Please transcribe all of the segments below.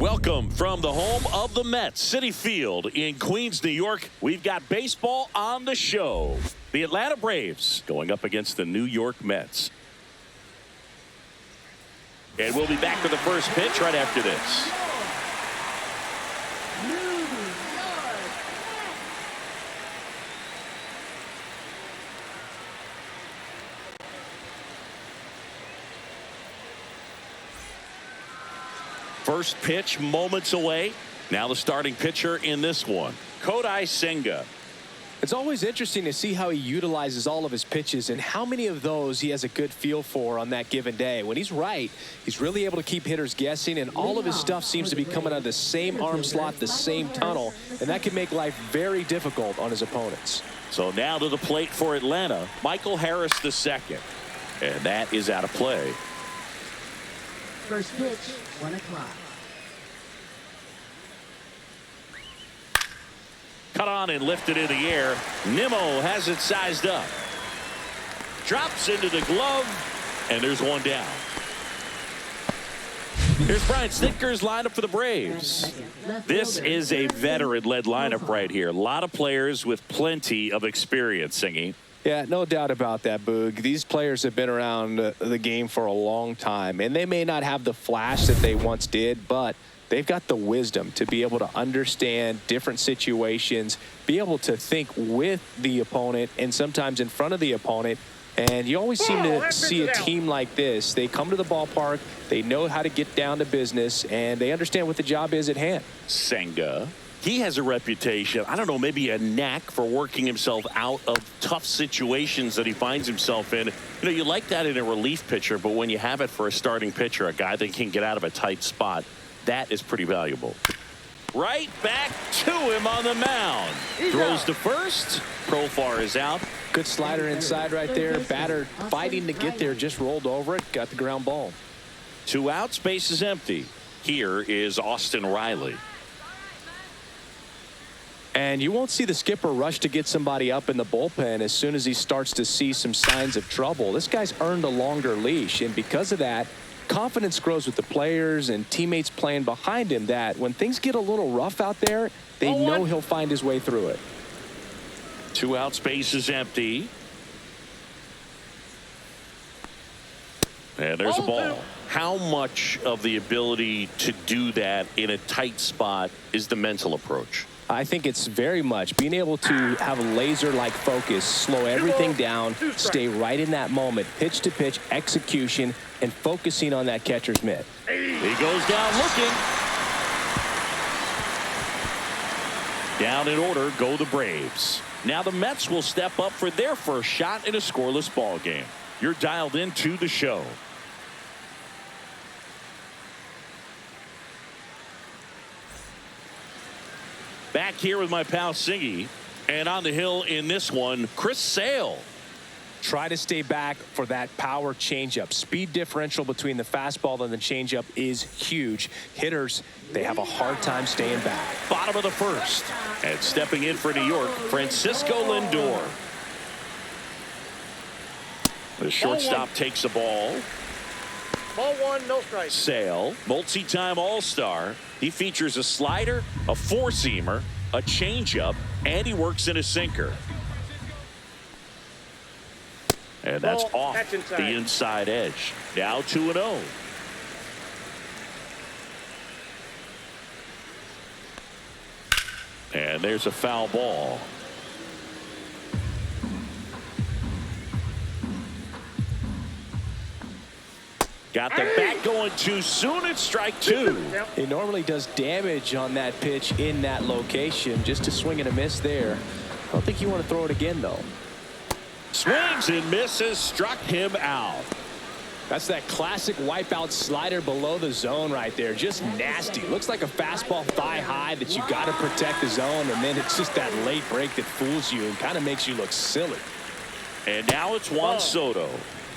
Welcome from the home of the Mets, Citi Field in Queens, New York. We've got baseball on the show. The Atlanta Braves going up against the New York Mets. And we'll be back for the first pitch right after this. First pitch moments away. Now the starting pitcher in this one, Kodai Senga. It's always interesting to see how he utilizes all of his pitches and how many of those he has a good feel for on that given day. When he's right, he's really able to keep hitters guessing, and all of his stuff seems to be coming out of the same arm slot, the same tunnel, and that can make life very difficult on his opponents. So now to the plate for Atlanta, Michael Harris II. And that is out of play. First pitch, 1 o'clock. Cut on and lifted in the air. Nimmo has it sized up. Drops into the glove, and there's one down. Here's Brian Snitker's lineup for the Braves. This is a veteran-led lineup right here. A lot of players with plenty of experience, Singing. Yeah, no doubt about that, Boog. These players have been around the game for a long time, and they may not have the flash that they once did, but they've got the wisdom to be able to understand different situations, be able to think with the opponent and sometimes in front of the opponent. And you always seem to see a team like this. They come to the ballpark, they know how to get down to business, and they understand what the job is at hand. Senga. He has a reputation, I don't know, maybe a knack for working himself out of tough situations that he finds himself in. You know, you like that in a relief pitcher, but when you have it for a starting pitcher, a guy that can get out of a tight spot, that is pretty valuable. Right back to him on the mound. Throws to first. Profar is out. Good slider inside right there. Batter fighting to get there, just rolled over it, got the ground ball. 2 outs, base is empty. Here is Austin Riley. And you won't see the skipper rush to get somebody up in the bullpen as soon as he starts to see some signs of trouble. This guy's earned a longer leash, and because of that, confidence grows with the players and teammates playing behind him, that when things get a little rough out there, they know he'll find his way through it. 2 outs, base is empty. And there's a ball. How much of the ability to do that in a tight spot is the mental approach? I think it's very much being able to have a laser-like focus, slow everything down, stay right in that moment, pitch to pitch, execution, and focusing on that catcher's mitt. He goes down looking. Down in order go the Braves. Now the Mets will step up for their first shot in a scoreless ball game. You're dialed into the show. Back here with my pal Singy, and on the hill in this one, Chris Sale. Try to stay back for that power changeup. Speed differential between the fastball and the changeup is huge. Hitters, they have a hard time staying back. Bottom of the first, and stepping in for New York, Francisco Lindor. The shortstop takes the ball. Ball 1, no strike. Sale, multi-time All-Star. He features a slider, a four-seamer, a changeup, and he works in a sinker. And that's off the inside edge. Now 2-0. And there's a foul ball. Got the bat going too soon. It's strike 2. He normally does damage on that pitch in that location. Just a swing and a miss there. I don't think you want to throw it again, though. Swings and misses, struck him out. That's that classic wipeout slider below the zone right there. Just nasty. Looks like a fastball thigh high that you got to protect the zone, and then it's just that late break that fools you and kind of makes you look silly. And now it's Juan Soto.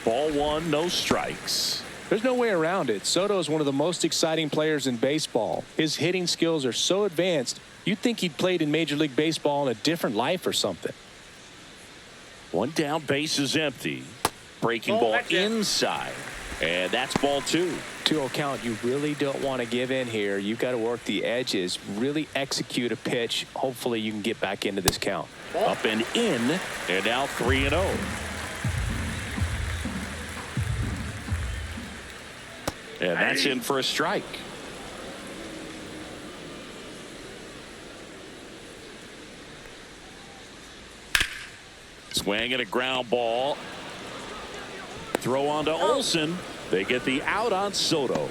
Ball 1, no strikes. There's no way around it. Soto is one of the most exciting players in baseball. His hitting skills are so advanced, you'd think he'd played in Major League Baseball in a different life or something. One down, base is empty. Breaking ball inside. And that's ball 2. 2-0 count. You really don't want to give in here. You've got to work the edges, really execute a pitch. Hopefully you can get back into this count. Up and in, and now 3-0. And that's in for a strike. Swing and a ground ball. Throw on to Olsen. They get the out on Soto.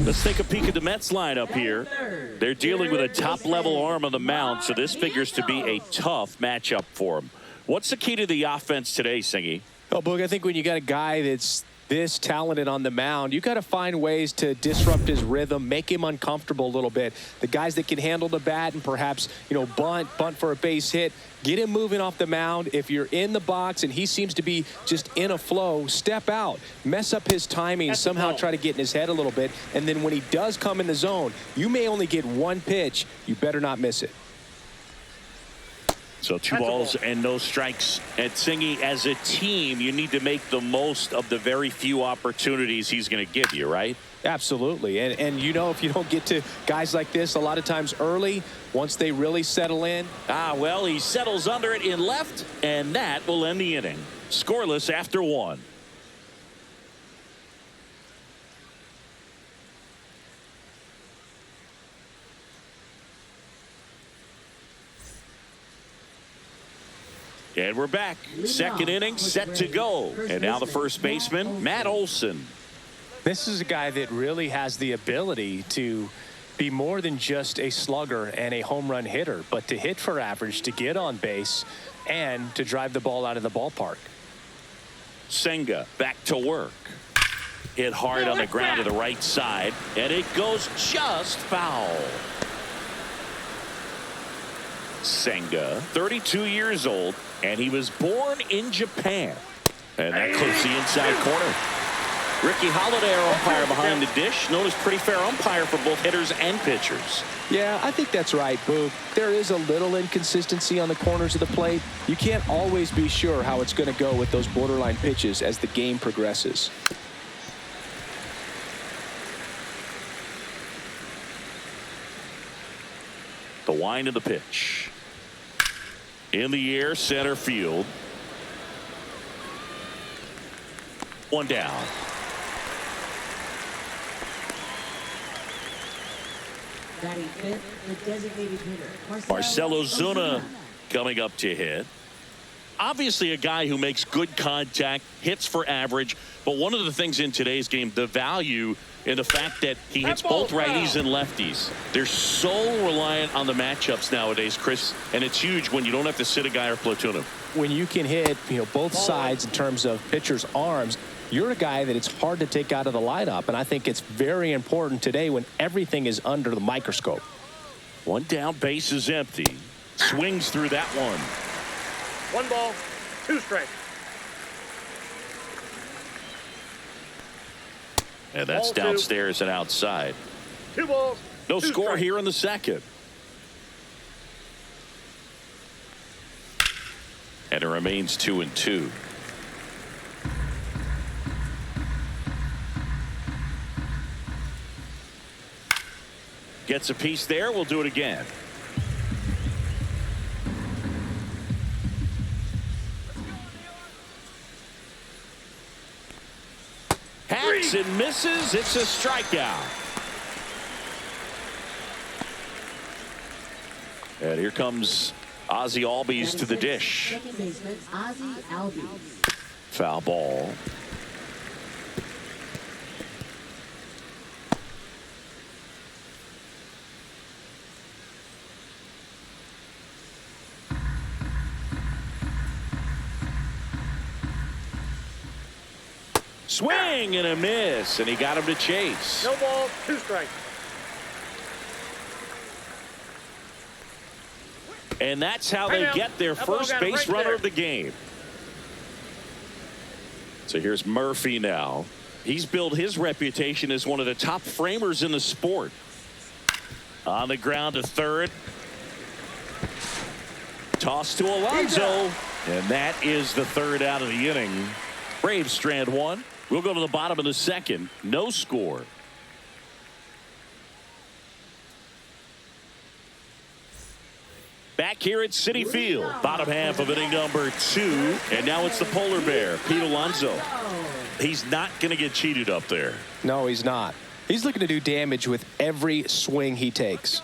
Let's take a peek at the Mets lineup here. They're dealing with a top-level arm on the mound, so this figures to be a tough matchup for them. What's the key to the offense today, Singy? Oh, Boog, I think when you got a guy that's this talented on the mound, you got to find ways to disrupt his rhythm, make him uncomfortable a little bit. The guys that can handle the bat and perhaps, bunt for a base hit, get him moving off the mound. If you're in the box and he seems to be just in a flow, step out, mess up his timing, somehow try to get in his head a little bit. And then when he does come in the zone, you may only get one pitch. You better not miss it. So 2 balls and no strikes. And Singy, as a team, you need to make the most of the very few opportunities he's going to give you, right? Absolutely. And if you don't get to guys like this a lot of times early, once they really settle in. Well, he settles under it in left, and that will end the inning. Scoreless after 1. And we're back. Second inning set to go. And now the first baseman, Matt Olson. This is a guy that really has the ability to be more than just a slugger and a home run hitter, but to hit for average, to get on base, and to drive the ball out of the ballpark. Senga back to work. Hit hard on the ground to the right side, and it goes just foul. Senga, 32 years old, and he was born in Japan. And that clips the inside corner. Ricky Holiday, our umpire behind the dish, known as pretty fair umpire for both hitters and pitchers. Yeah, I think that's right, Boog. There is a little inconsistency on the corners of the plate. You can't always be sure how it's going to go with those borderline pitches as the game progresses. The wind of the pitch. In the air, center field. 1 down. Batting fifth, the designated hitter, Marcelo Zuna coming up to hit. Obviously a guy who makes good contact, hits for average, but one of the things in today's game, the value in the fact that he hits both righties and lefties. They're so reliant on the matchups nowadays, Chris, and it's huge when you don't have to sit a guy or platoon him. When you can hit, both sides in terms of pitchers' arms, you're a guy that it's hard to take out of the lineup, and I think it's very important today when everything is under the microscope. 1 down, base is empty. Swings through that one. 1 ball, 2 strikes. And that's Ball 2. downstairs and outside. 2 balls. No 2 score strikes. here in the second. And it remains 2-2. Gets a piece there. We'll do it again. Hacks and misses. It's a strikeout. And here comes Ozzie Albies to the dish. Second baseman, Ozzie Albies. Foul ball. Swing and a miss, and he got him to chase. No ball, 2 strikes. And that's how they get their first base runner of the game. So here's Murphy now. He's built his reputation as one of the top framers in the sport. On the ground to third. Toss to Alonso. And that is the 3rd out of the inning. Braves strand 1. We'll go to the bottom of the second. No score. Back here at Citi Field, bottom half of inning number 2, and now it's the polar bear, Pete Alonso. He's not going to get cheated up there. No, he's not. He's looking to do damage with every swing he takes.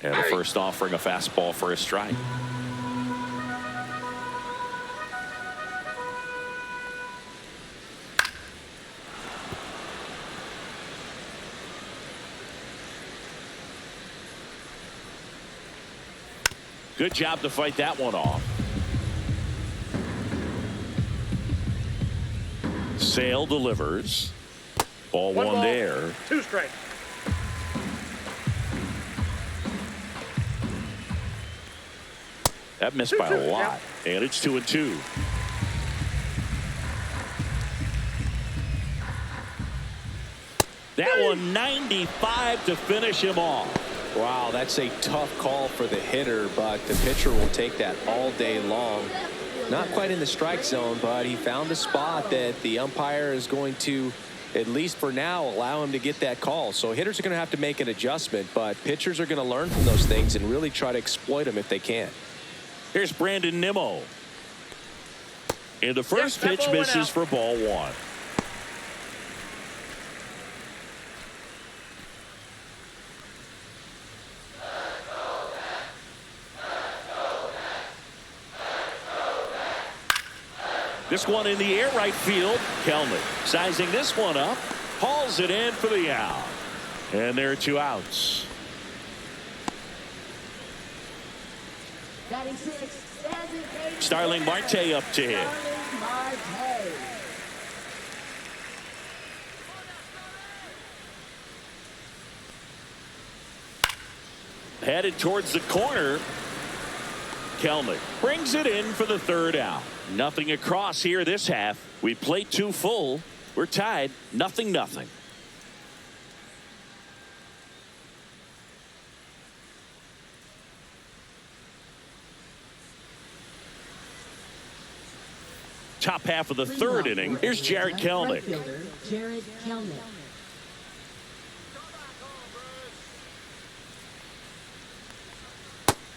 And the first offering, a fastball for a strike. Good job to fight that one off. Sale delivers. Ball one there. 2 strikes. That missed by a lot. And it's 2-2. That one 95 to finish him off. Wow, that's a tough call for the hitter, but the pitcher will take that all day long. Not quite in the strike zone, but he found a spot that the umpire is going to, at least for now, allow him to get that call. So hitters are going to have to make an adjustment, but pitchers are going to learn from those things and really try to exploit them if they can. Here's Brandon Nimmo. And the first pitch misses for ball 1. This one in the air right field. Kelnick sizing this one up. Hauls it in for the out. And there are 2 outs. Starling Marte up to hit. Headed towards the corner. Kelnick brings it in for the 3rd out. Nothing across here this half. We played 2 full. We're tied 0-0. Top half of the 3rd inning. Here's Jared Kelnick. Jared Kelnick.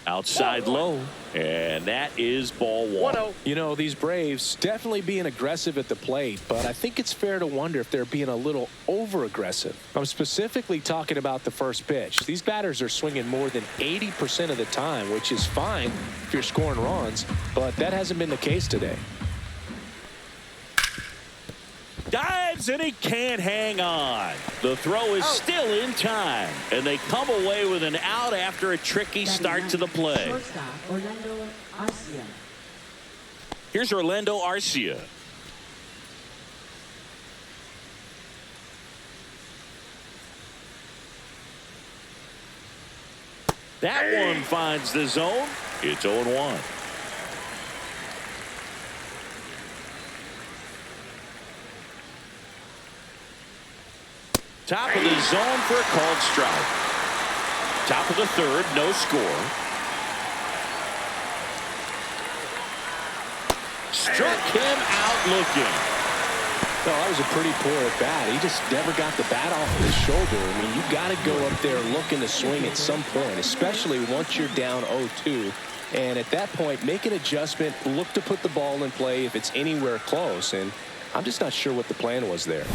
Outside low, and that is ball 1. You know, these Braves definitely being aggressive at the plate, but I think it's fair to wonder if they're being a little over-aggressive. I'm specifically talking about the first pitch. These batters are swinging more than 80% of the time, which is fine if you're scoring runs, but that hasn't been the case today. Dives, and he can't hang on. The throw is still in time, and they come away with an out after a tricky start to the play. Here's Orlando Arcia. That one finds the zone. It's 0-1. Top of the zone for a called strike. Top of the 3rd, no score. Struck him out looking. Well, that was a pretty poor at bat. He just never got the bat off of his shoulder. I mean, you got to go up there looking to swing at some point, especially once you're down 0-2. And at that point, make an adjustment, look to put the ball in play if it's anywhere close. And I'm just not sure what the plan was there.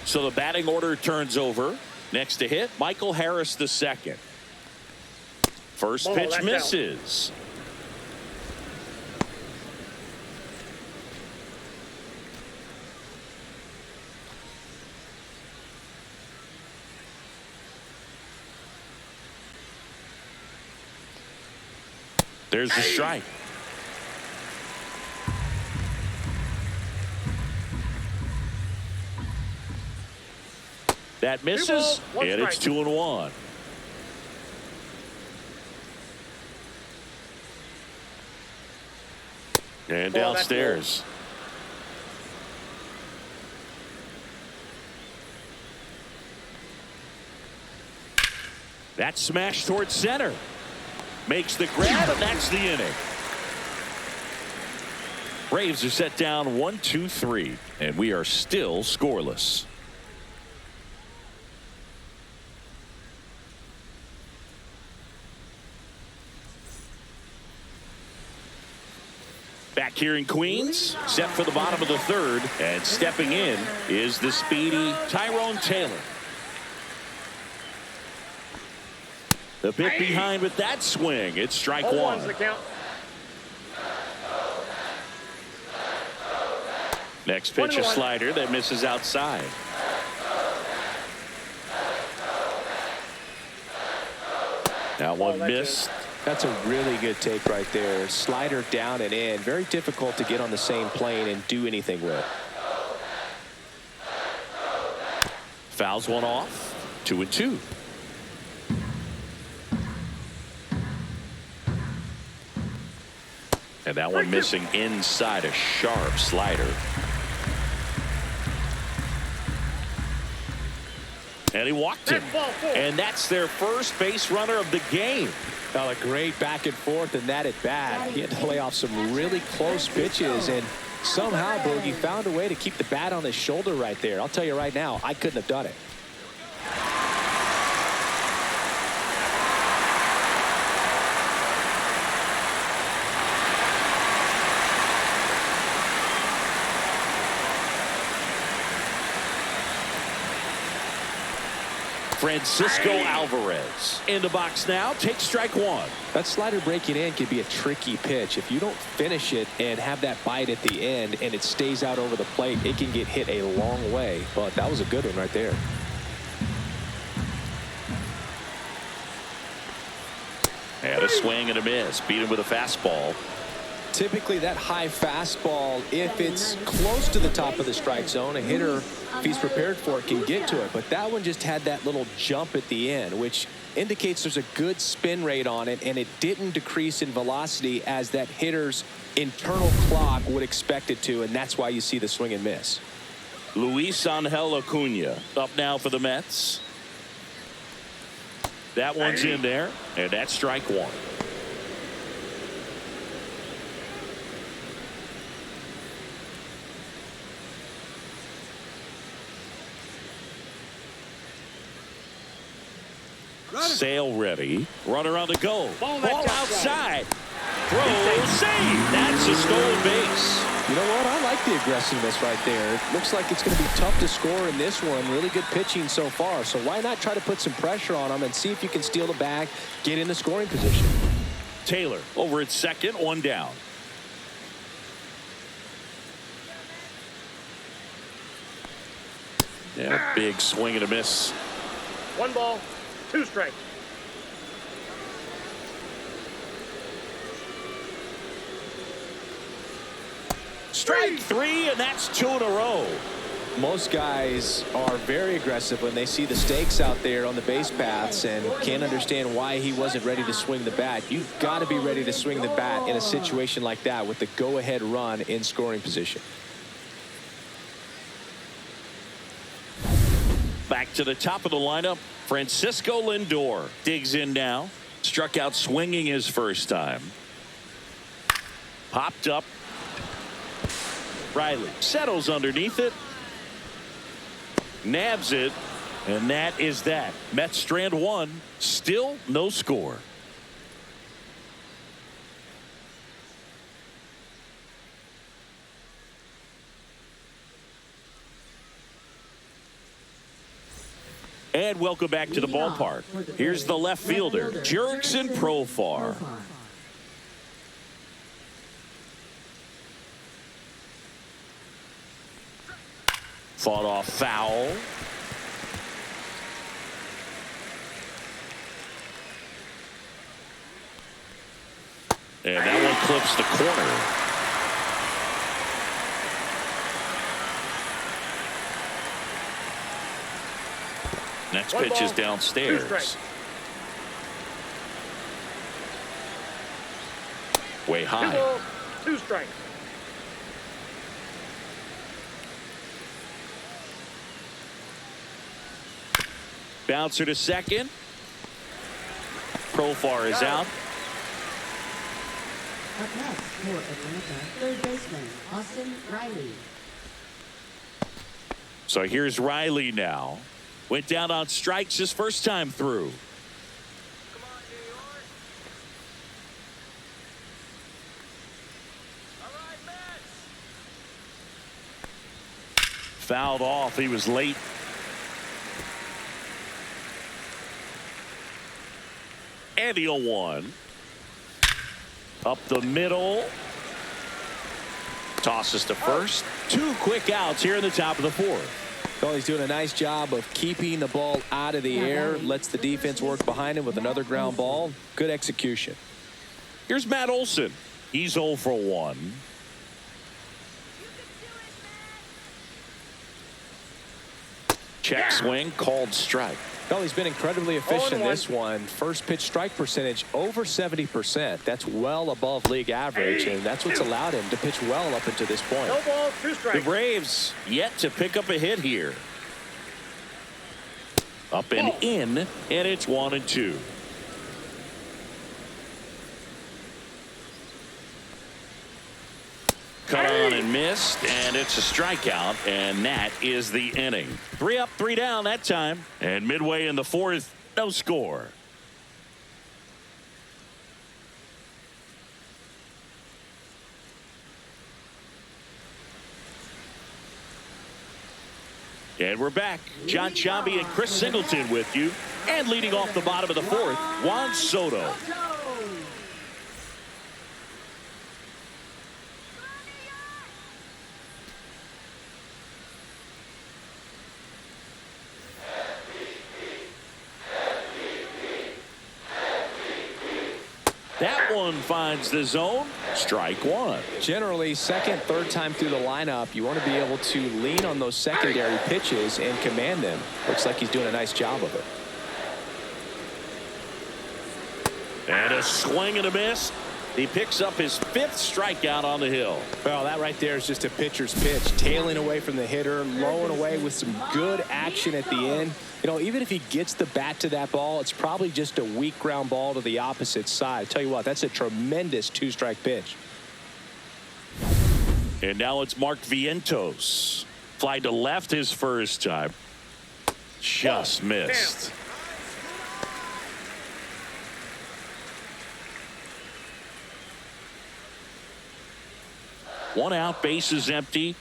So the batting order turns over. Next to hit, Michael Harris II. First pitch misses. There's the strike. That misses, and it's 2-1. And downstairs. That smash towards center. Makes the grab, and that's the inning. Braves are set down 1-2-3, and we are still scoreless. Back here in Queens, set for the bottom of the third, and stepping in is the speedy Tyrone Taylor. The bit behind with that swing. It's strike one. The count. Next pitch, a slider that misses outside. That one missed. That's a really good take right there. Slider down and in. Very difficult to get on the same plane and do anything with. Fouls one off. 2-2. And that one missing inside, a sharp slider. And he walked him. And that's their first base runner of the game. Well, a great back and forth and that at bat. He had to lay off some really close pitches, and somehow Boogie found a way to keep the bat on his shoulder right there. I'll tell you right now, I couldn't have done it. Francisco Alvarez in the box now. Takes strike one. That slider breaking in can be a tricky pitch. If you don't finish it and have that bite at the end and it stays out over the plate, it can get hit a long way. But that was a good one right there. And a swing and a miss. Beat him with a fastball. Typically that high fastball, if it's close to the top of the strike zone, a hitter, if he's prepared for it, can get to it. But that one just had that little jump at the end, which indicates there's a good spin rate on it, and it didn't decrease in velocity as that hitter's internal clock would expect it to, and that's why you see the swing and miss. Luis Angel Acuna up now for the Mets. That one's in there, and that's strike one. Sale ready. Runner on the go. Ball outside. Throw, save. That's a stolen base. You know what? I like the aggressiveness right there. It looks like it's going to be tough to score in this one. Really good pitching so far. So why not try to put some pressure on them and see if you can steal the bag, get in the scoring position. Taylor over at second, one down. Yeah, big swing and a miss. 1 ball, 2 strikes. Strike 3, and that's 2 in a row. Most guys are very aggressive when they see the stakes out there on the base paths and can't understand why he wasn't ready to swing the bat. You've got to be ready to swing the bat in a situation like that with the go-ahead run in scoring position. Back to the top of the lineup, Francisco Lindor digs in now. Struck out swinging his first time. Popped up. Riley settles underneath it. Nabs it. And that is that. Mets strand one. Still no score. And welcome back to the ballpark. Here's the left fielder, Jurickson Profar. Fought off foul. And that one clips the corner. Next pitch is downstairs. Way high. 2 balls, 2 strikes. Bouncer to second. Profar is out. Up next for Atlanta, third baseman Austin Riley. So here's Riley now. Went down on strikes his first time through. Fouled off. He was late. And the 0-1. Up the middle. Tosses to first. 2 quick outs here in the top of the 4th. Well, he's doing a nice job of keeping the ball out of the air. Lets the defense work behind him with another ground ball. Good execution. Here's Matt Olson. He's 0 for 1. Check swing, called strike. Well, he's been incredibly efficient in this one. First pitch strike percentage over 70%. That's well above league average, and that's what's allowed him to pitch well up until this point. No ball, 2 The strikes. Braves yet to pick up a hit here. Up and in, and it's 1-2. Cut on and missed, and it's a strikeout, and that is the inning. 3 up, 3 down that time, and midway in the 4th, no score. And we're back. John Chambi and Chris Singleton with you, and leading off the bottom of the 4th, Juan Soto. That one finds the zone. Strike 1. Generally, second, third time through the lineup, you want to be able to lean on those secondary pitches and command them. Looks like he's doing a nice job of it. And a swing and a miss. He picks up his 5th strikeout on the hill. Well, that right there is just a pitcher's pitch. Tailing away from the hitter, lowing away with some good action at the end. You know, even if he gets the bat to that ball, it's probably just a weak ground ball to the opposite side. I tell you what, that's a tremendous 2-strike pitch. And now it's Mark Vientos. Fly to left his first time. Just missed. One out, bases empty.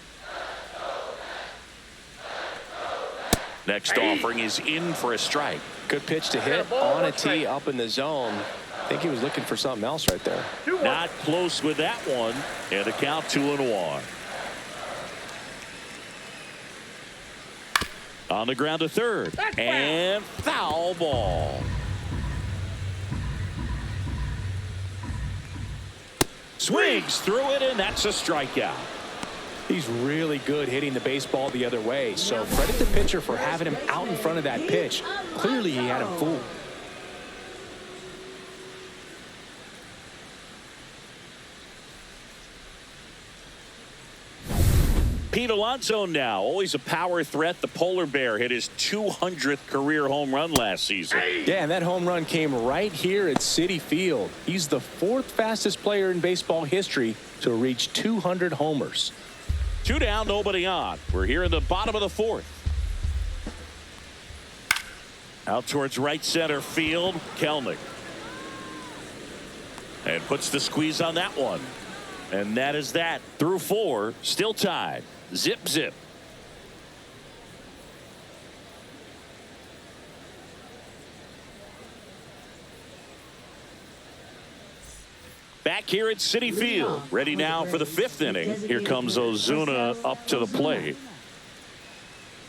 Next offering is in for a strike. Good pitch to hit on a tee up in the zone. I think he was looking for something else right there. Not close with that one. And a count 2-1. On the ground to third. And foul ball. Swings through it, and that's a strikeout. He's really good hitting the baseball the other way. So credit the pitcher for having him out in front of that pitch. Clearly, he had him fooled. Pete Alonso now, always a power threat. The polar bear hit his 200th career home run last season. Yeah, and that home run came right here at Citi Field. He's the 4th fastest player in baseball history to reach 200 homers. 2 down, nobody on. We're here in the bottom of the 4th. Out towards right center field, Kelnick. And puts the squeeze on that one. And that is that. Through 4, still tied. Zip, zip. Back here at Citi Field. Ready now for the 5th inning. Here comes Ozuna up to the plate.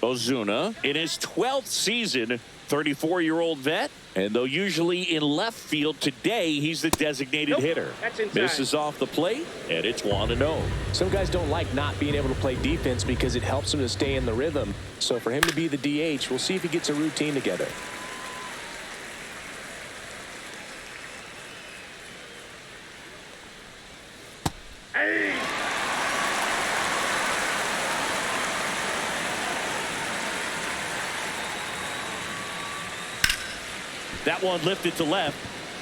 Ozuna in his 12th season, 34-year-old vet. And though usually in left field, today he's the designated hitter. Misses off the plate, and it's 1-0. Some guys don't like not being able to play defense because it helps them to stay in the rhythm. So for him to be the DH, we'll see if he gets a routine together. That one lifted to left.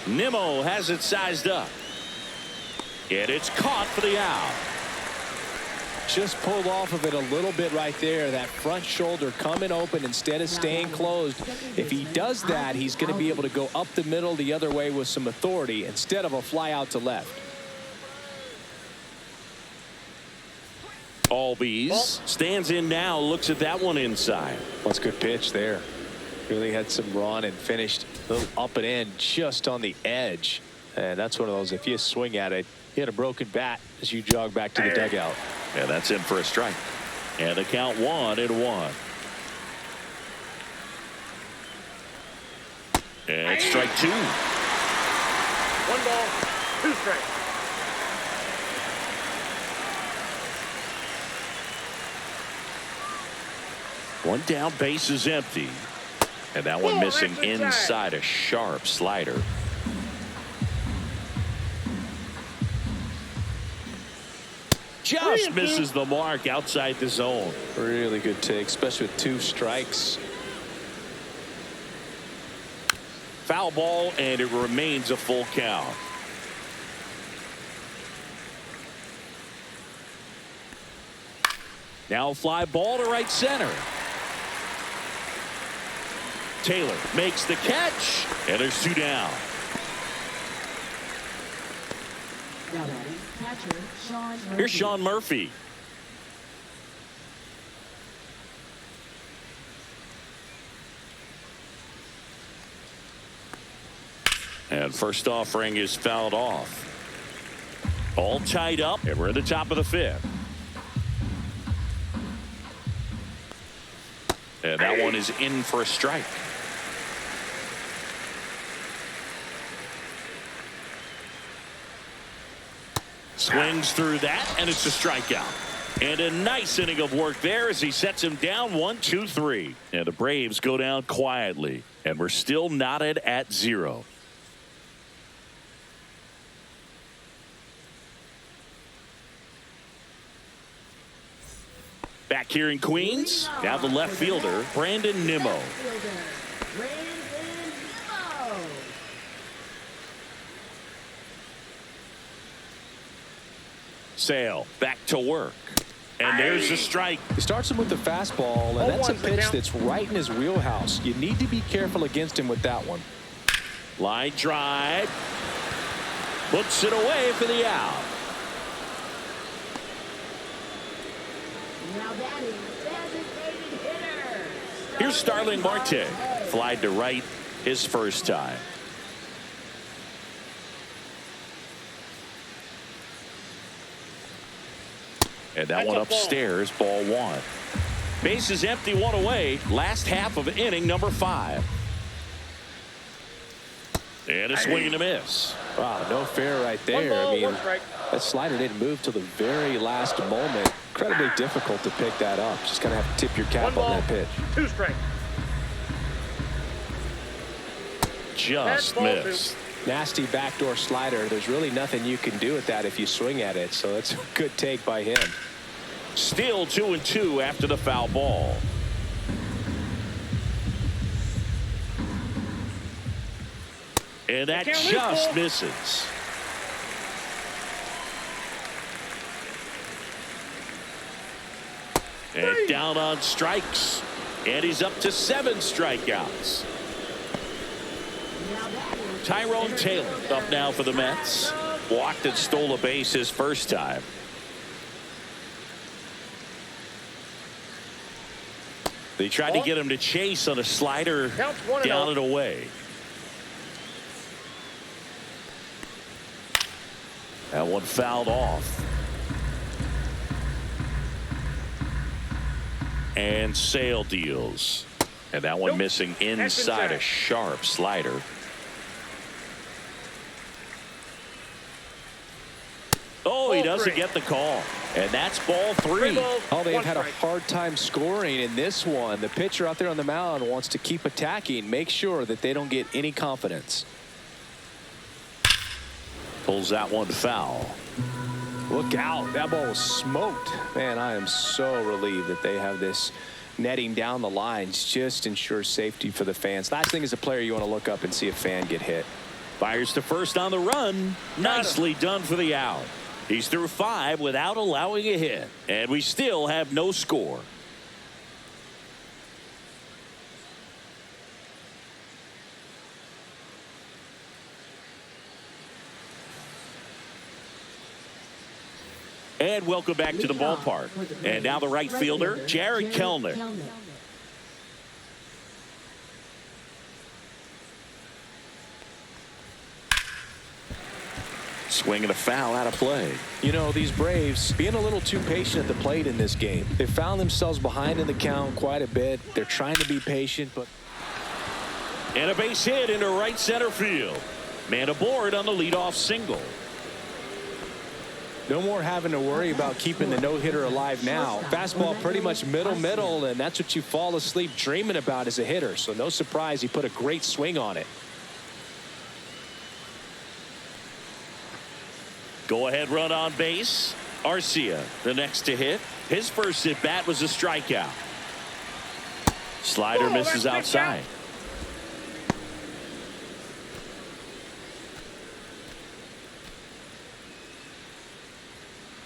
Nimmo has it sized up. And it's caught for the out. Just pulled off of it a little bit right there. That front shoulder coming open instead of staying closed. If he does that, he's going to be able to go up the middle the other way with some authority instead of a fly out to left. Albies stands in now, looks at that one inside. That's a good pitch there. Really had some run and finished a little up and in just on the edge. And that's one of those, if you swing at it, you had a broken bat as you jog back to the dugout. And that's in for a strike. And the count 1-1. And it's strike 2. 1 ball, 2 strikes. One down, base is empty. And that one missing inside, a sharp slider. Just misses the mark outside the zone. Really good take, especially with 2 strikes. Foul ball, and it remains a full count. Now fly ball to right center. Taylor makes the catch, and there's 2 down. Now batting, catcher Sean Murphy. Here's Sean Murphy. And first offering is fouled off. All tied up, and we're at the top of the 5th. And that one is in for a strike. Swings through that, and it's a strikeout. And a nice inning of work there as he sets him down 1-2-3. And the Braves go down quietly, and we're still knotted at 0. Back here in Queens, now the left fielder, Brandon Nimmo. Sale back to work. And there's a strike. He starts him with the fastball, and that's a pitch that's right in his wheelhouse. You need to be careful against him with that one. Line drive. Puts it away for the out. Now batting, designated hitter. Here's Starling Marte. Flied to right his first time. And that one upstairs, ball 1. Base is empty, 1 away. Last half of inning number 5. And a swing and a miss. Wow, no fair right there. I mean, that slider didn't move till the very last moment. Incredibly difficult to pick that up. Just kind of have to tip your cap on that pitch. 2 strikes. Just missed. Nasty backdoor slider. There's really nothing you can do with that if you swing at it. So that's a good take by him. Still 2-2 after the foul ball. And that just misses. And down on strikes. And he's up to 7 strikeouts. Tyrone Taylor up now for the Mets. Walked and stole a base his first time. They tried to get him to chase on a slider down and away. That one fouled off. And Sale deals. And that one missing inside, a sharp slider. Oh, he doesn't get the call. And that's ball 3. Oh, they've had a hard time scoring in this one. The pitcher out there on the mound wants to keep attacking, make sure that they don't get any confidence. Pulls that one foul. Look out. That ball was smoked. Man, I am so relieved that they have this netting down the lines. Just ensures safety for the fans. Last thing as a player, you want to look up and see a fan get hit. Fires to first on the run. Nicely done for the out. He's through 5 without allowing a hit, and we still have no score. And welcome back to the ballpark. And now the right fielder, Jared Kellner. Swing and a foul out of play. You know, these Braves being a little too patient at the plate in this game. They found themselves behind in the count quite a bit. They're trying to be patient, but... And a base hit into right center field. Man aboard on the leadoff single. No more having to worry about keeping the no-hitter alive now. Fastball pretty much middle, and that's what you fall asleep dreaming about as a hitter. So no surprise he put a great swing on it. Go-ahead run on base. Arcia, the next to hit. His first at-bat was a strikeout. Slider misses outside.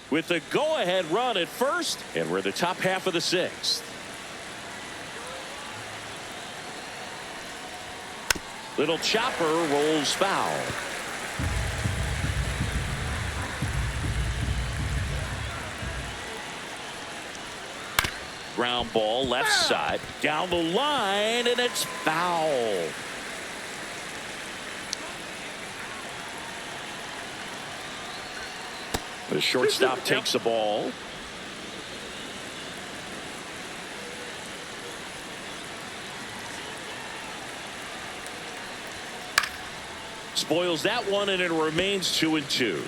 With the go-ahead run at first, and we're the top half of the 6th. Little chopper rolls foul. Ground ball left side, down the line, and it's foul. The shortstop takes the ball. Spoils that one, and it remains 2-2.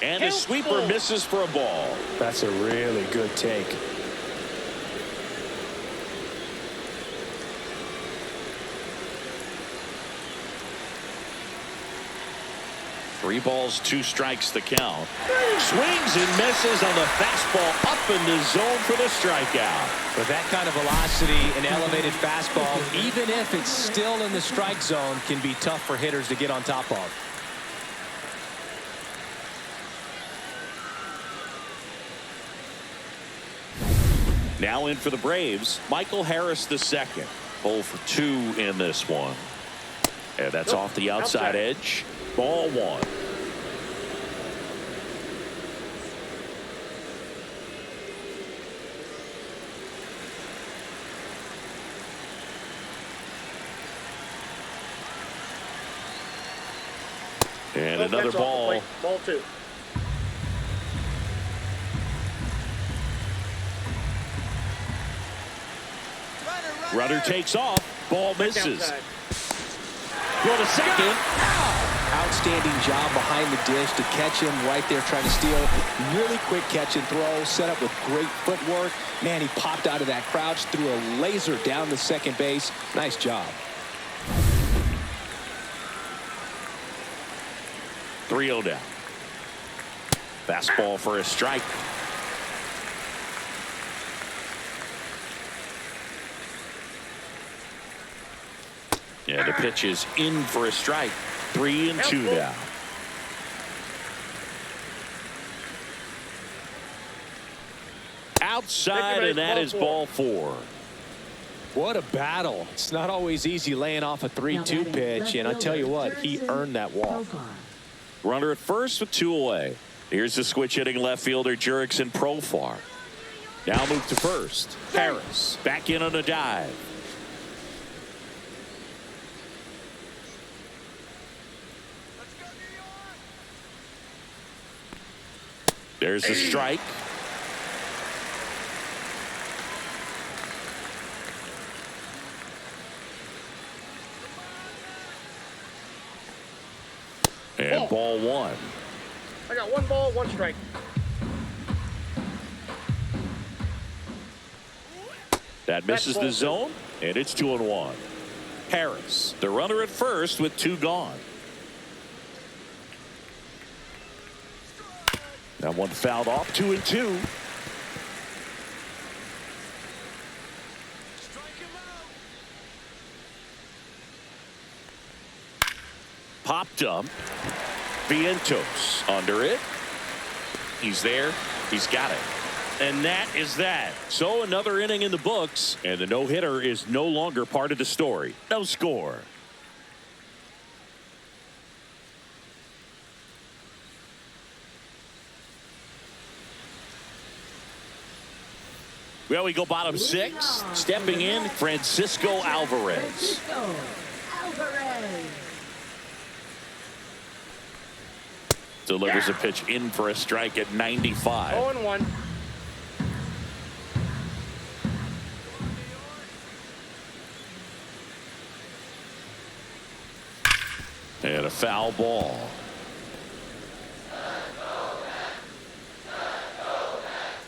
And the sweeper misses for a ball. That's a really good take. Three balls, 2 strikes the count. Swings and misses on the fastball up in the zone for the strikeout. With that kind of velocity and elevated fastball, even if it's still in the strike zone, can be tough for hitters to get on top of. Now in for the Braves, Michael Harris II. 0 for 2 in this one. And that's off the outside edge. Ball 1. And another ball. Ball 2. Runner takes off. Ball misses. Go to second. Outstanding job behind the dish to catch him right there trying to steal. Really quick catch and throw, set up with great footwork. Man, he popped out of that crouch, threw a laser down the second base. Nice job. 3-0 down. Fastball for a strike. Yeah, the pitch is in for a strike. 3-2 now. Outside, and that is ball 4. What a battle. It's not always easy laying off a 3-2 pitch, and I tell you what, he earned that walk. Runner at first with 2 away. Here's the switch hitting left fielder Jurickson Profar. Now move to first. Harris back in on a dive. There's the strike. And ball 1. I got 1 ball, 1 strike. That misses the zone, and it's 2-1. Harris, the runner at first with 2 gone. That one fouled off, 2-2. Popped up. Vientos under it. He's there. He's got it. And that is that. So another inning in the books, and the no-hitter is no longer part of the story. No score. Well, we go bottom six. Stepping in, Francisco Alvarez. Delivers a pitch in for a strike at 95. 0-1. And a foul ball.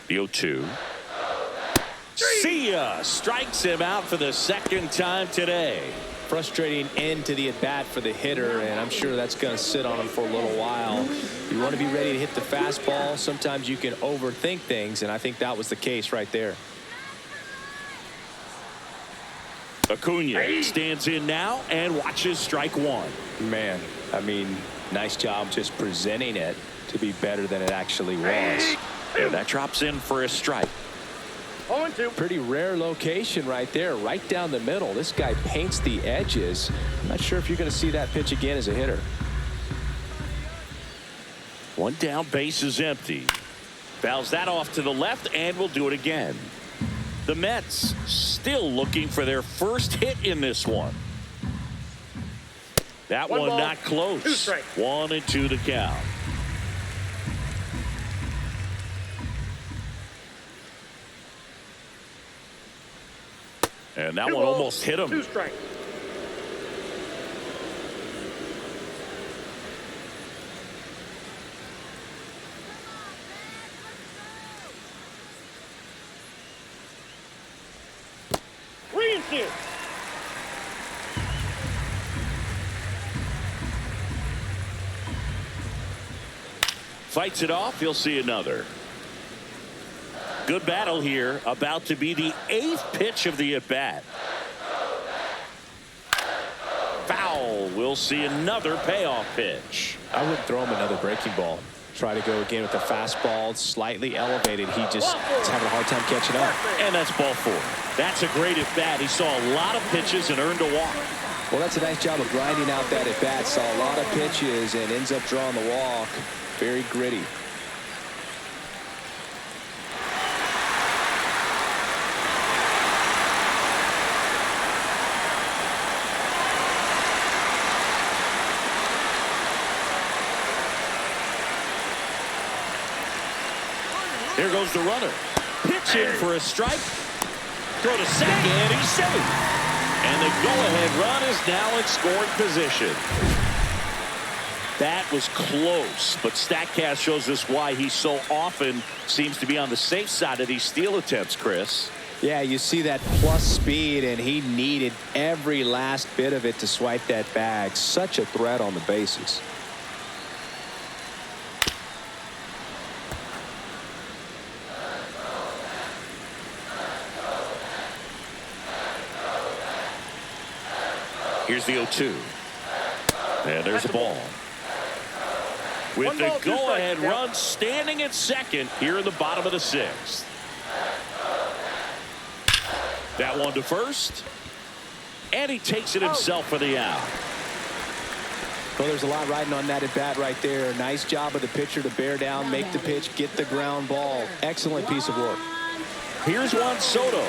The 0-2. See ya! Strikes him out for the second time today. Frustrating end to the at-bat for the hitter, and I'm sure that's going to sit on him for a little while. You want to be ready to hit the fastball. Sometimes you can overthink things, and I think that was the case right there. Acuna stands in now and watches strike one. Man, I mean, nice job just presenting it to be better than it actually was. And that drops in for a strike. 0-2. Pretty rare location right there, right down the middle. This guy paints the edges. I'm not sure if you're going to see that pitch again as a hitter. One down, base is empty. Fouls that off to the left, and will do it again. The Mets still looking for their first hit in this one. That one ball, not 2 close. strikes. 1-2 to count. And that 2 one balls, almost hit him. 2 strikes. Fights it off. He'll see another. Good battle here. About to be the 8th pitch of the at-bat. Foul. We'll see another payoff pitch. I would throw him another breaking ball. Try to go again with the fastball, slightly elevated. He just is having a hard time catching up. And that's ball 4. That's a great at-bat. He saw a lot of pitches and earned a walk. Well, that's a nice job of grinding out that at-bat. Saw a lot of pitches and ends up drawing the walk. Very gritty. Here goes the runner. Pitch in for a strike. Throw to second, and he's safe. And the go-ahead run is now in scoring position. That was close, but StatCast shows us why he so often seems to be on the safe side of these steal attempts, Chris. Yeah, you see that plus speed, and he needed every last bit of it to swipe that bag. Such a threat on the bases. Here's the 0-2. And there's the ball. With the go-ahead run standing at second here in the bottom of the 6th. That one to first. And he takes it himself for the out. Well, there's a lot riding on that at bat right there. Nice job of the pitcher to bear down, make the pitch, get the ground ball. Excellent piece of work. Here's Juan Soto.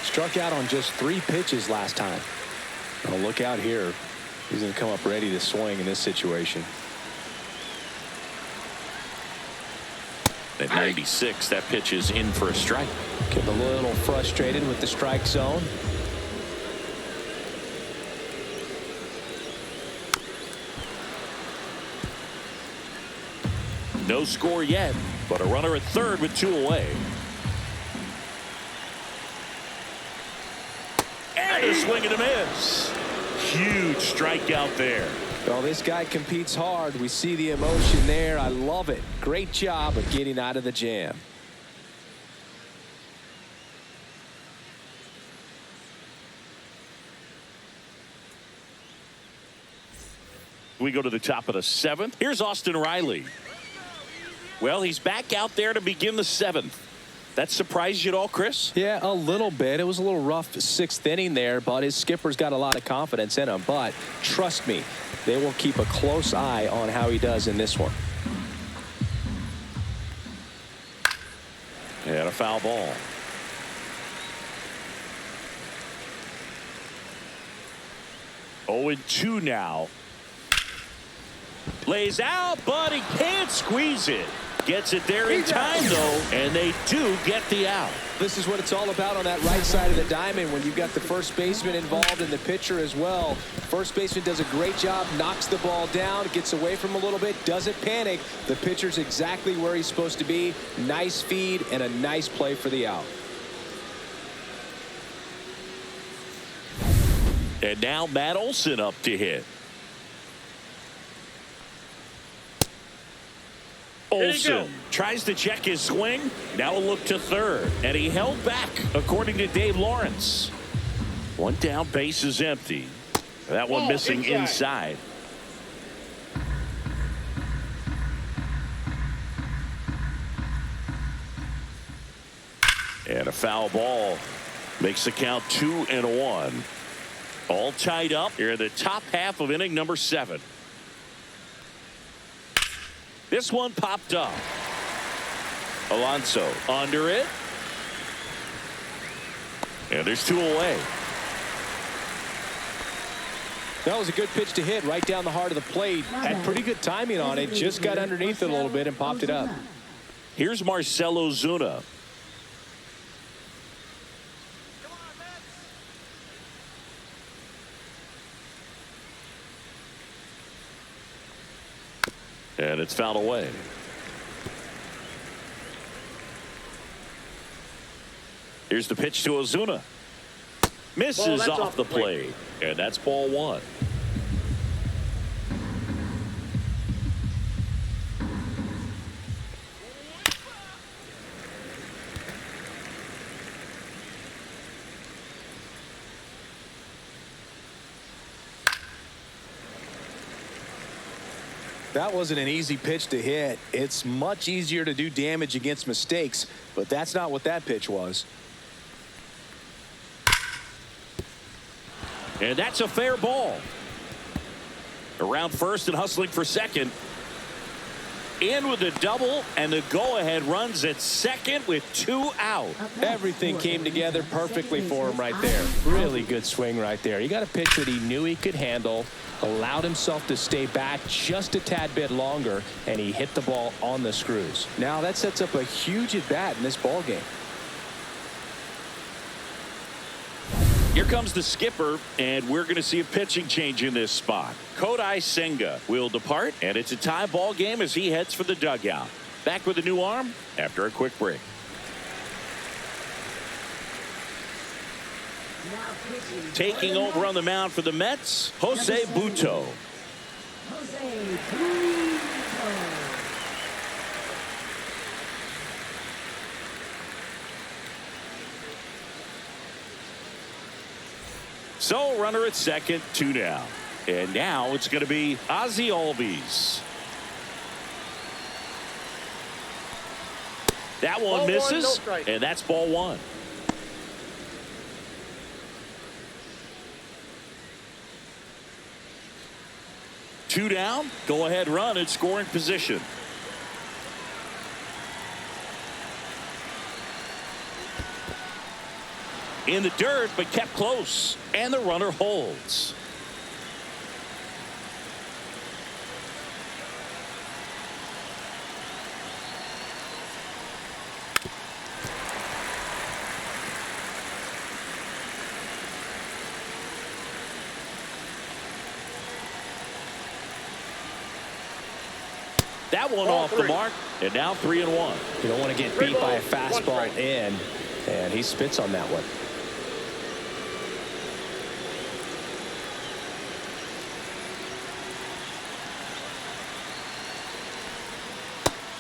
Struck out on just 3 pitches last time. Well, look out here. He's going to come up ready to swing in this situation. At 96, that pitch is in for a strike. Getting a little frustrated with the strike zone. No score yet, but a runner at third with 2 away. And a swing and a miss. Huge strikeout there. Well, this guy competes hard. We see the emotion there. I love it. Great job of getting out of the jam. We go to the top of the 7th. Here's Austin Riley. Well, he's back out there to begin the 7th. That surprised you at all, Chris? Yeah, a little bit. It was a little rough 6th inning there, but his skipper's got a lot of confidence in him. But trust me, they will keep a close eye on how he does in this one. And a foul ball. Oh, and 2 now. Lays out, but he can't squeeze it. Gets it there in time, though, and they do get the out. This is what it's all about on that right side of the diamond when you've got the first baseman involved and the pitcher as well. First baseman does a great job, knocks the ball down, gets away from him a little bit, doesn't panic. The pitcher's exactly where he's supposed to be. Nice feed and a nice play for the out. And now Matt Olson up to hit. Olson tries to check his swing. Now a look to third. And he held back, according to Dave Lawrence. One down, base is empty. That one missing inside. And a foul ball. Makes the count 2-1. All tied up here in the top half of inning number 7. This one popped up. Alonso under it. And there's 2 away. That was a good pitch to hit right down the heart of the plate. Had pretty good timing on it. Just got underneath it a little bit and popped it up. Here's Marcell Ozuna. And it's fouled away. Here's the pitch to Ozuna. Misses off the plate. And that's ball 1. That wasn't an easy pitch to hit. It's much easier to do damage against mistakes, but that's not what that pitch was. And that's a fair ball. Around first and hustling for second. In with the double, and the go-ahead runs at second with 2 out. Everything came together perfectly for him right there. Really good swing right there. He got a pitch that he knew he could handle, allowed himself to stay back just a tad bit longer, and he hit the ball on the screws. Now that sets up a huge at-bat in this ball game. Here comes the skipper, and we're going to see a pitching change in this spot. Kodai Senga will depart, and it's a tie ball game as he heads for the dugout. Back with a new arm after a quick break. Taking over on the mound for the Mets, Jose Butto. So runner at second, 2 down. And now it's going to be Ozzie Albies. That one misses, and that's ball 1. Two down, go ahead run in scoring position. In the dirt, but kept close, and the runner holds. That one off the mark, and now 3-1. You don't want to get beat by a fastball in, and he spits on that one.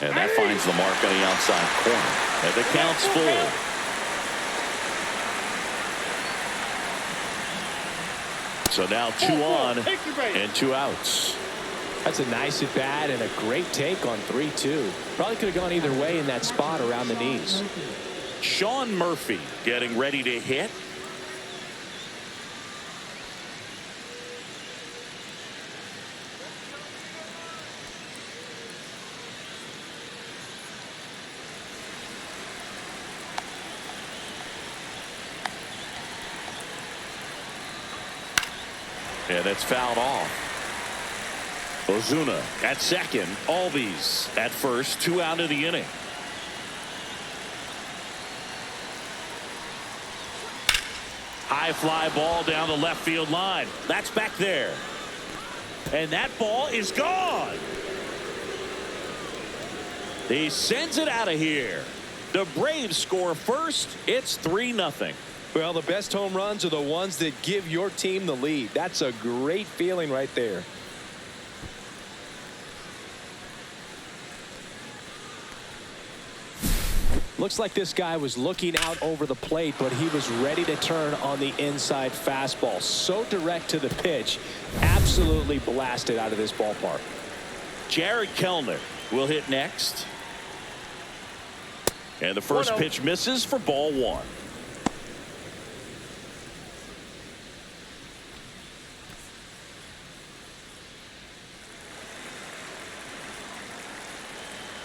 And that finds the mark on the outside corner. And the count's full. So now 2 on and 2 outs. That's a nice at bat and a great take on 3-2. Probably could have gone either way in that spot around the knees. Sean Murphy getting ready to hit. And that's fouled off. Ozuna at second. Albies at first. 2 out of the inning. High fly ball down the left field line. That's back there. And that ball is gone. He sends it out of here. The Braves score first. It's 3-0. Well, the best home runs are the ones that give your team the lead. That's a great feeling right there. Looks like this guy was looking out over the plate, but he was ready to turn on the inside fastball. So direct to the pitch. Absolutely blasted out of this ballpark. Jared Kellner will hit next. And the first pitch misses for ball 1.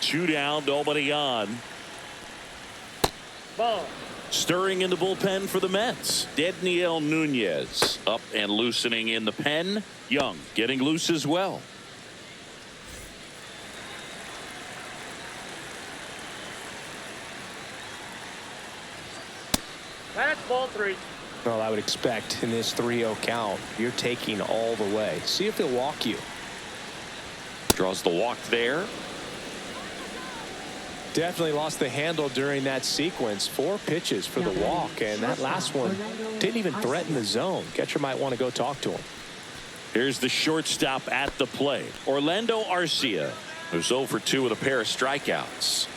Two down, nobody on. Ball. Stirring in the bullpen for the Mets. Dedniel Nunez up and loosening in the pen. Young getting loose as well. That's ball 3. Well, I would expect in this 3-0 count, you're taking all the way. See if he'll walk you. Draws the walk there. Definitely lost the handle during that sequence. 4 pitches for the walk, and that last one didn't even threaten the zone. Catcher might want to go talk to him. Here's the shortstop at the plate. Orlando Arcia, who's 0 for 2 with a pair of strikeouts.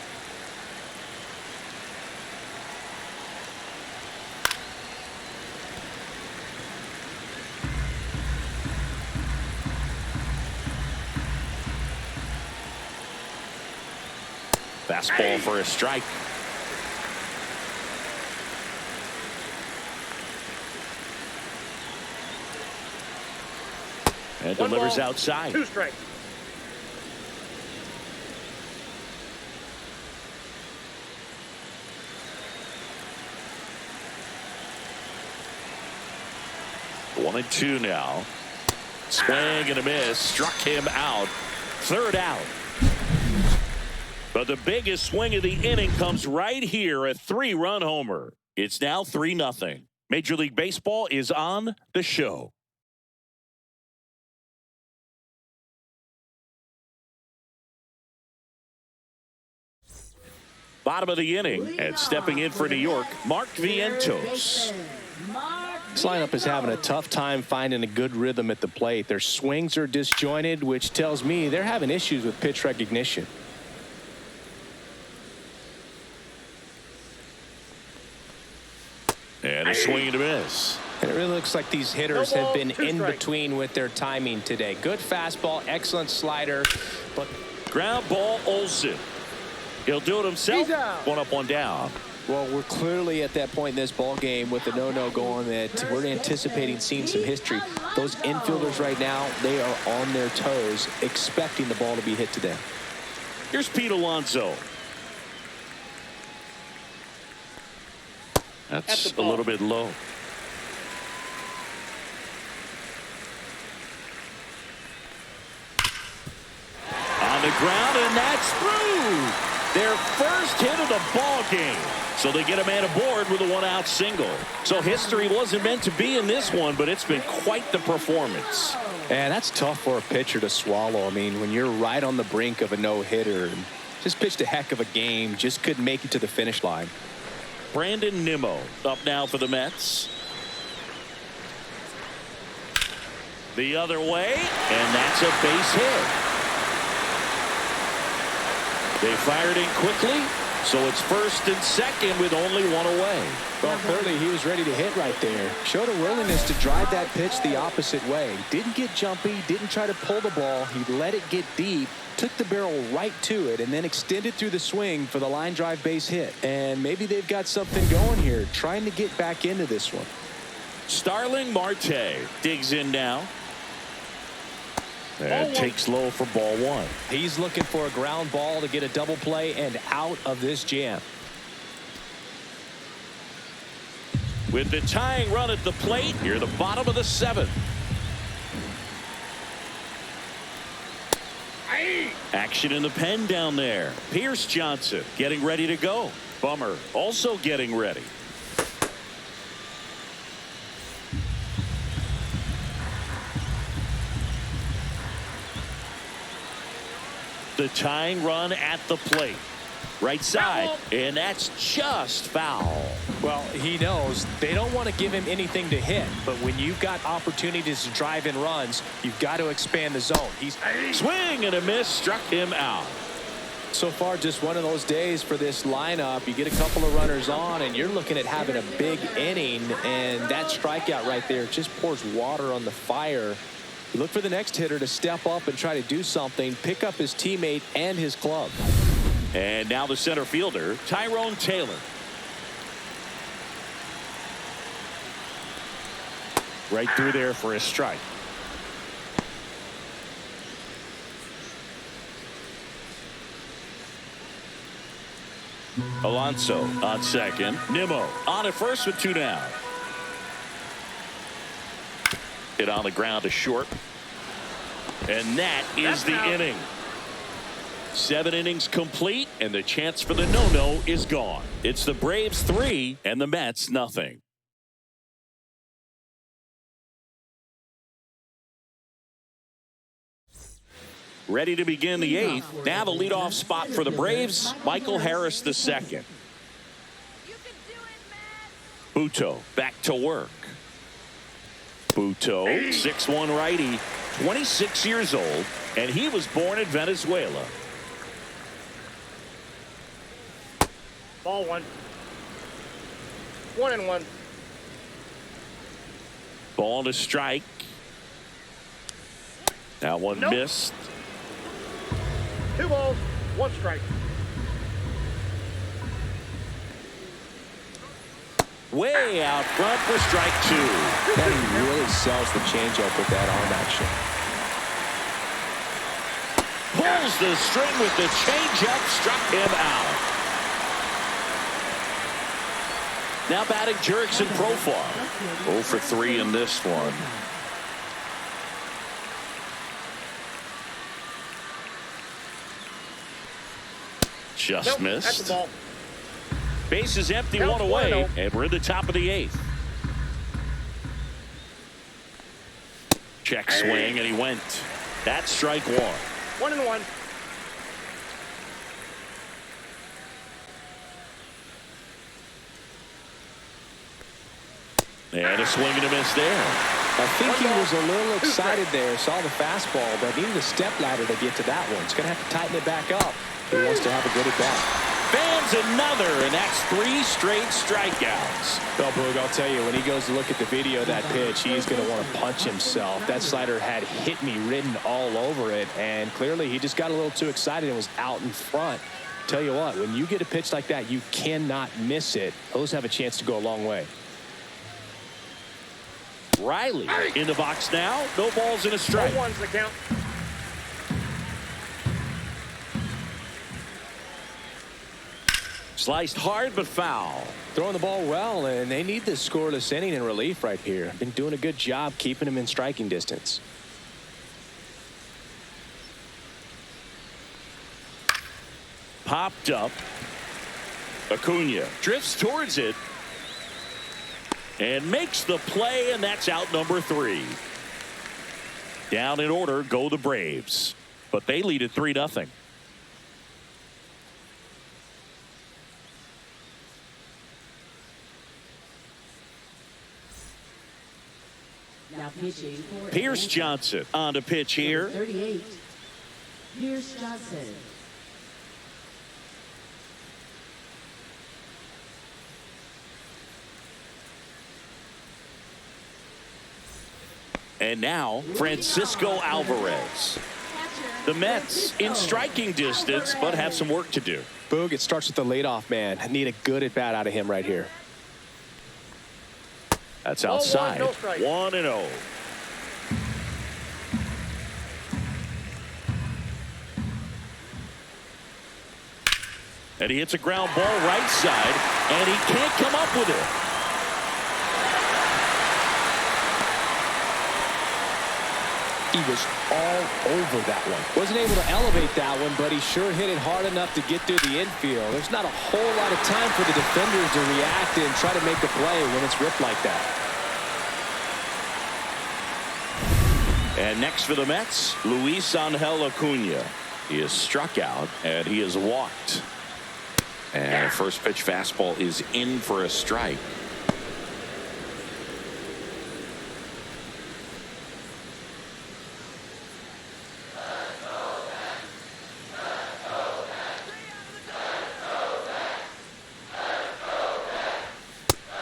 Fastball for a strike. And delivers outside. 2 strikes. One and 2 now. Swing and a miss. Struck him out. 3rd out. But the biggest swing of the inning comes right here, a 3-run homer. It's now 3-0. Major League Baseball is on the show. Bottom of the inning, and stepping in for New York, Mark Vientos. This lineup is having a tough time finding a good rhythm at the plate. Their swings are disjointed, which tells me they're having issues with pitch recognition. And a swing and a miss. And it really looks like these hitters have been in between with their timing today. Good fastball, excellent slider, but Ground ball, Olsen. He'll do it himself. 1 up, 1 down. well, we're clearly at that point in this ball game with the no-no going that we're anticipating seeing some history. Those infielders right now, they are on their toes, expecting the ball to be hit to them. Here's Pete Alonso. That's a little bit low. On the ground, and that's through. Their first hit of the ball game. So they get a man aboard with a 1-out single. So history wasn't meant to be in this one, but it's been quite the performance. And that's tough for a pitcher to swallow. I mean, when you're right on the brink of a no-hitter, just pitched a heck of a game, just couldn't make it to the finish line. Brandon Nimmo up now for the Mets. The other way, and that's a base hit. They fired in quickly, so it's first and second with only one away. Well, clearly he was ready to hit right there. Showed a willingness to drive that pitch the opposite way. Didn't get jumpy, didn't try to pull the ball. He let it get deep, took the barrel right to it, and then extended through the swing for the line drive base hit. And maybe they've got something going here, trying to get back into this one. Starling Marte digs in now. And takes low for ball one. He's looking for a ground ball to get a double play and out of this jam. With the tying run at the plate, near the bottom of the seventh. Action in the pen down there. Pierce Johnson getting ready to go. Bummer also getting ready. The tying run at the plate. Right side, and that's just foul. Well, he knows they don't want to give him anything to hit, but when you've got opportunities to drive in runs, you've got to expand the zone. He's swing and a miss, struck him out. So far, just one of those days for this lineup. You get a couple of runners on, and you're looking at having a big inning, and that strikeout right there just pours water on the fire. You look for the next hitter to step up and try to do something, pick up his teammate and his club. And now the center fielder, Tyrone Taylor. Right through there for a strike. Alonso on second. Nimmo on at first with two down. Hit on the ground to short. And that is the inning. 7 innings complete, and the chance for the no-no is gone. It's the Braves 3 and the Mets nothing. Ready to begin the 8th. Now the leadoff spot for the Braves, Michael Harris II. Buto back to work. Buto, 6'1" righty, 26 years old, and he was born in Venezuela. Ball one. 1-1. Ball to strike. That one missed. 2 balls, 1 strike. Way out front for strike 2. And he really sells the changeup with that arm action. Pulls the string with the changeup, struck him out. Now batting Jurickson Profar. 0 for 3 in this one. Just missed. That's the ball. Base is empty, 1 away, and we're in the top of the 8th. Check swing, and he went. That's strike 1. 1-1. And a swing and a miss there. I think he was a little excited there, saw the fastball, but needed a step ladder to get to that one. He's going to have to tighten it back up. He wants to have a good at bat. Fans another, and that's 3 straight strikeouts. Well, Boog, I'll tell you, when he goes to look at the video of that pitch, he's going to want to punch himself. That slider had hit me written all over it, and clearly he just got a little too excited and was out in front. Tell you what, when you get a pitch like that, you cannot miss it. Those have a chance to go a long way. Riley in the box now. No balls and a strike. 1's the count. Sliced hard but foul. Throwing the ball well, and they need this scoreless inning in relief right here. Been doing a good job keeping him in striking distance. Popped up. Acuna drifts towards it and makes the play, and that's out number 3. Down in order go the Braves, but they lead at 3-0. Now pitching for Pierce Atlanta. Johnson on to pitch here. Number 38, Pierce Johnson. And now, Francisco Alvarez. The Mets in striking distance, but have some work to do. Boog, it starts with the leadoff man. I need a good at-bat out of him right here. That's outside. 1-0. And he hits a ground ball right side, and he can't come up with it. He was all over that one. Wasn't able to elevate that one, but he sure hit it hard enough to get through the infield. There's not a whole lot of time for the defenders to react and try to make a play when it's ripped like that. And next for the Mets, Luis Angel Acuna. He is struck out, and he is walked. And first pitch fastball is in for a strike.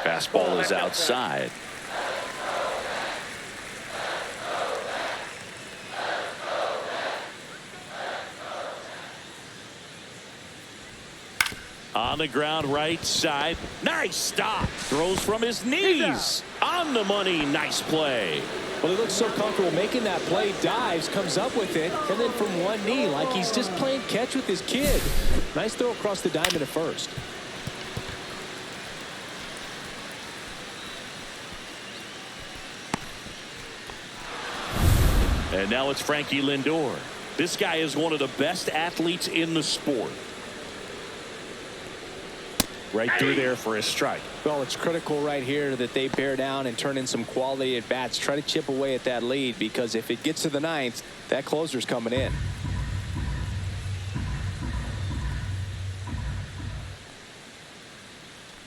Fastball is outside. On the ground right side. Nice stop. Throws from his knees. On the money. Nice play. Well, he looks so comfortable making that play. Dives, comes up with it, and then from one knee like he's just playing catch with his kid. Nice throw across the diamond at first. And now it's Frankie Lindor. This guy is one of the best athletes in the sport. Right through there for a strike. Well, it's critical right here that they bear down and turn in some quality at bats. Try to chip away at that lead, because if it gets to the ninth, that closer's coming in.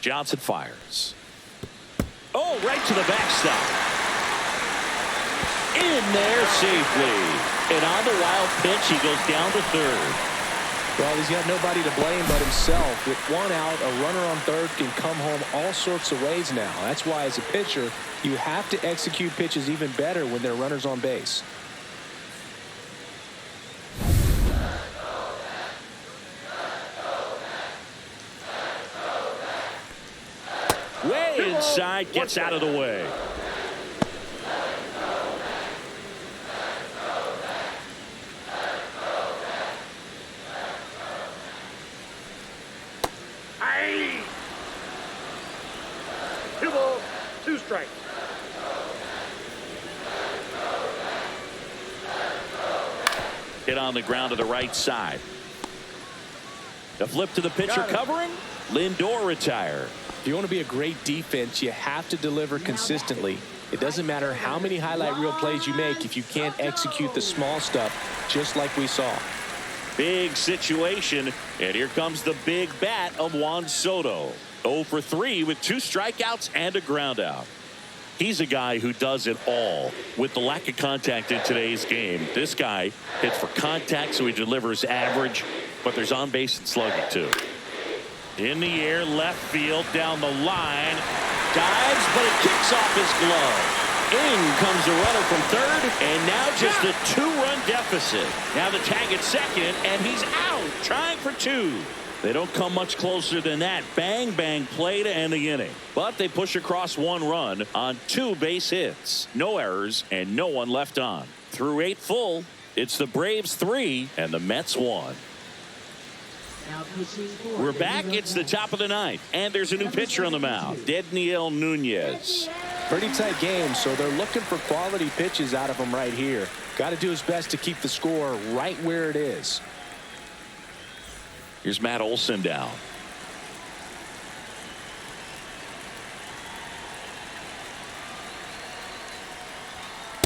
Johnson fires. Oh, right to the backstop. In there safely. And on the wild pitch, he goes down to third. Well, he's got nobody to blame but himself. With one out, a runner on third can come home all sorts of ways now. That's why, as a pitcher, you have to execute pitches even better when there are runners on base. Way inside, gets out of the way. Strike. Hit on the ground to the right side. The flip to the pitcher covering. Lindor retired. If you want to be a great defense, you have to deliver consistently. It doesn't matter how many highlight reel plays you make if you can't execute the small stuff, just like we saw. Big situation, and here comes the big bat of Juan Soto. 0 for 3 with 2 strikeouts and a ground out. He's a guy who does it all. With the lack of contact in today's game, this guy hits for contact, so he delivers average, but there's on base and slugging too. In the air, left field, down the line, dives, but it kicks off his glove. In comes the runner from third, and now just a 2-run deficit. Now the tag at second, and he's out, trying for 2. They don't come much closer than that. Bang, bang play to end the inning. But they push across 1 run on 2 base hits. No errors and no one left on. Through 8 full, it's the Braves 3 and the Mets 1. We're back. It's the top of the 9th, and there's a new pitcher on the mound, Dedniel Nunez. Pretty tight game, so they're looking for quality pitches out of him right here. Got to do his best to keep the score right where it is. Here's Matt Olson down.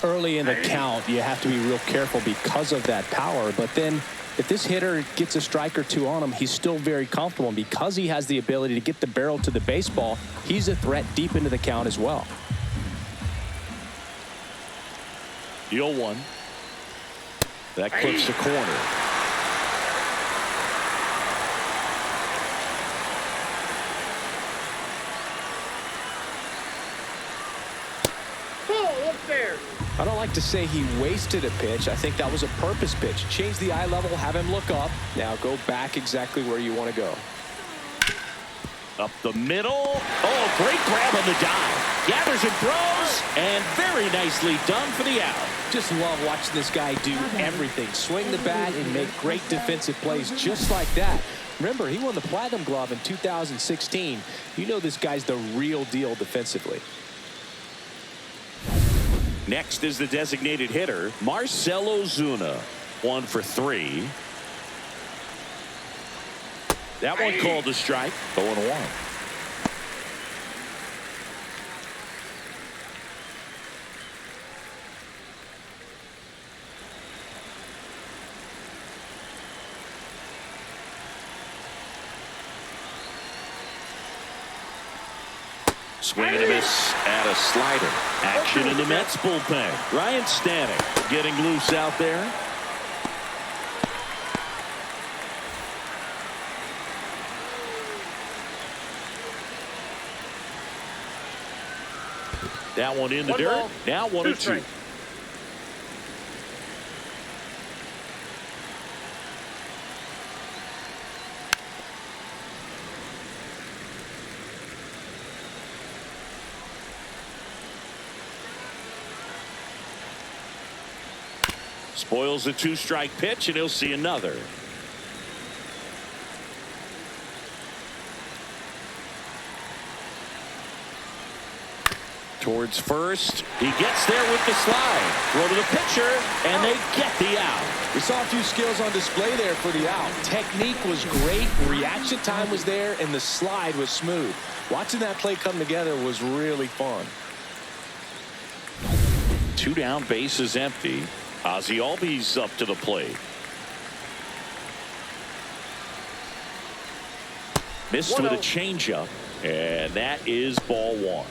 Early in the count, you have to be real careful because of that power. But then if this hitter gets a strike or 2 on him, he's still very comfortable. And because he has the ability to get the barrel to the baseball, he's a threat deep into the count as well. The 0-1. That clips the corner. upstairs. I don't like to say he wasted a pitch. I think that was a purpose pitch. Change the eye level, have him look up. Now go back exactly where you want to go. Up the middle. Oh, great grab on the dive. Gathers and throws, and very nicely done for the out. Just love watching this guy do everything. Swing the bat and make great defensive plays just like that. Remember, he won the Platinum Glove in 2016. You know this guy's the real deal defensively. Next is the designated hitter, Marcell Ozuna. 1 for 3. That one called a strike. 0-1. Swing and a miss at a slider. Action in the Mets bullpen. Ryan Stanek getting loose out there. That one in the dirt. Now 1-2. Spoils a 2-strike pitch, and he'll see another. Towards first. He gets there with the slide. Throw to the pitcher, and they get the out. We saw a few skills on display there for the out. Technique was great. Reaction time was there, and the slide was smooth. Watching that play come together was really fun. 2 down, bases empty. Ozzie Albies up to the plate. Missed with a changeup, and that is ball 1.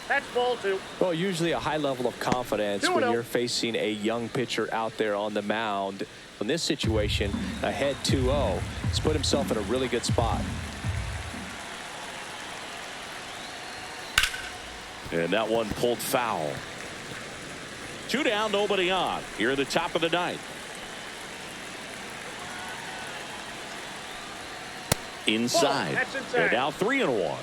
That's ball 2. Well, usually a high level of confidence when you're facing a young pitcher out there on the mound. In this situation, ahead 2-0, he's put himself in a really good spot. And that one pulled foul. 2 down, nobody on. Here at the top of the 9th. Inside. That's inside. And now 3-1.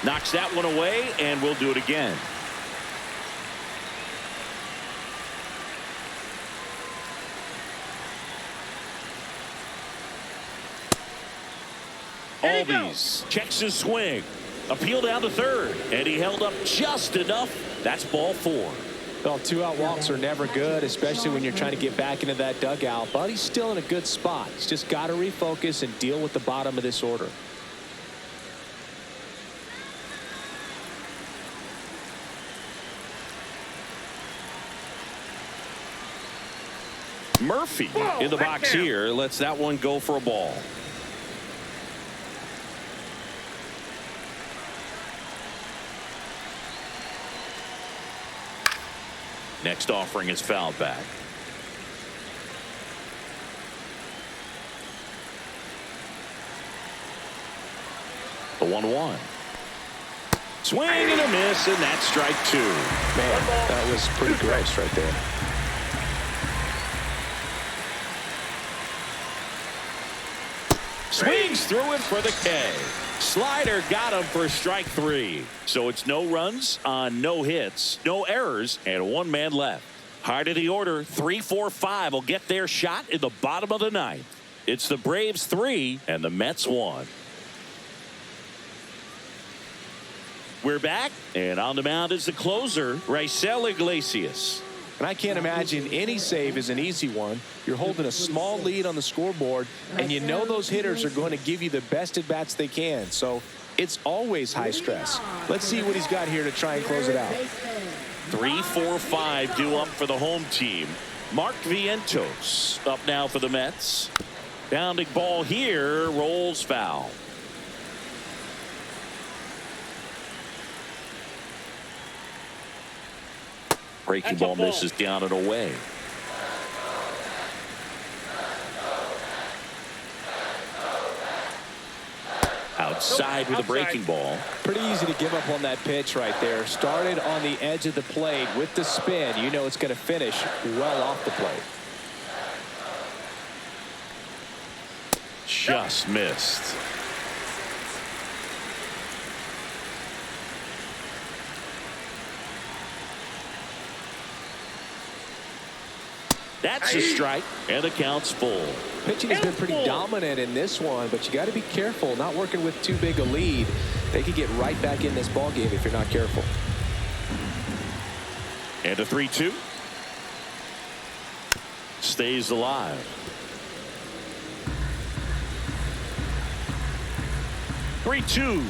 Knocks that one away, and we'll do it again. Albies checks his swing. Appeal down to third, and he held up just enough. That's ball 4. Well, 2-out walks are never good, especially when you're trying to get back into that dugout. But he's still in a good spot. He's just got to refocus and deal with the bottom of this order. Murphy in the box here lets that one go for a ball. Next offering is fouled back. The 1-1. Swing and a miss, and that's strike 2. Man, that was pretty gross right there. Swings through it for the K. Slider got him for strike 3. So it's no runs on no hits, no errors, and 1 man left. Heart of the order, 3-4-5 will get their shot in the bottom of the 9th. It's the Braves 3 and the Mets 1. We're back, and on the mound is the closer, Raisel Iglesias. And I can't imagine any save is an easy one. You're holding a small lead on the scoreboard, and you know those hitters are going to give you the best at-bats they can. So it's always high stress. Let's see what he's got here to try and close it out. 3, 4, 5 due up for the home team. Mark Vientos up now for the Mets. Bounding ball here, rolls foul. Breaking ball misses down and away. Outside with a breaking ball. Pretty easy to give up on that pitch right there. Started on the edge of the plate with the spin. You know it's going to finish well off the plate. Just missed. That's a strike, and the count's full. Pitching has been pretty dominant in this one, but you got to be careful. Not working with too big a lead. They could get right back in this ball game if you're not careful. And a 3-2. Stays alive. Three-two.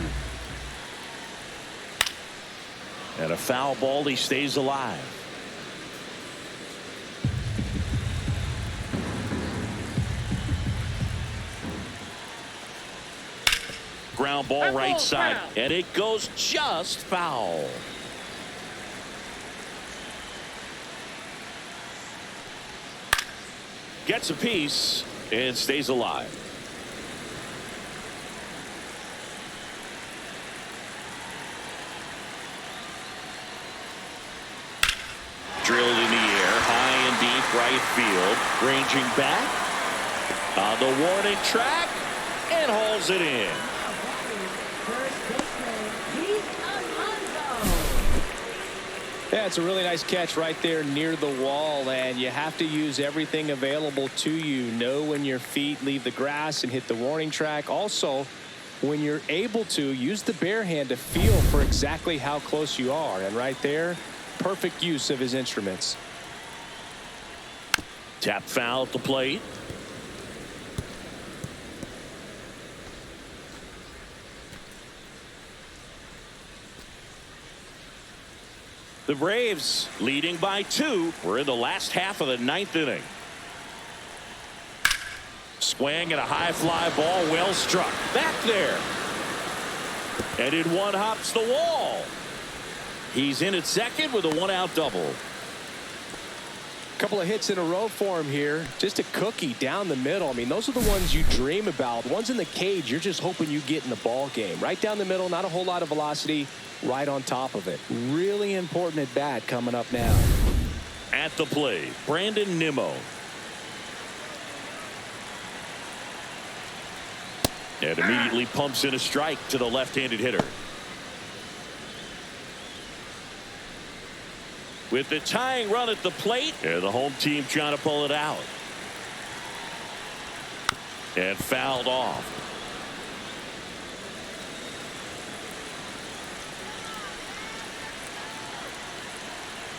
And a foul ball. He stays alive. Ground ball right side, and it goes just foul. Gets a piece and stays alive. Drilled in the air, high and deep right field, ranging back on the warning track and hauls it in. Yeah, it's a really nice catch right there near the wall, and you have to use everything available to you. Know when your feet leave the grass and hit the warning track. Also, when you're able to, use the bare hand to feel for exactly how close you are. And right there, perfect use of his instruments. Tap foul at the plate. The Braves leading by 2. We're in the last half of the 9th inning. Swing and a high fly ball, well struck. Back there. And in one hops the wall. He's in at second with a 1-out double. Couple of hits in a row for him here. Just a cookie down the middle. I mean, those are the ones you dream about. Ones in the cage, you're just hoping you get in the ball game. Right down the middle, not a whole lot of velocity. Right on top of it. Really important at bat coming up now. At the plate, Brandon Nimmo. And immediately pumps in a strike to the left-handed hitter. With the tying run at the plate, and the home team trying to pull it out. And fouled off.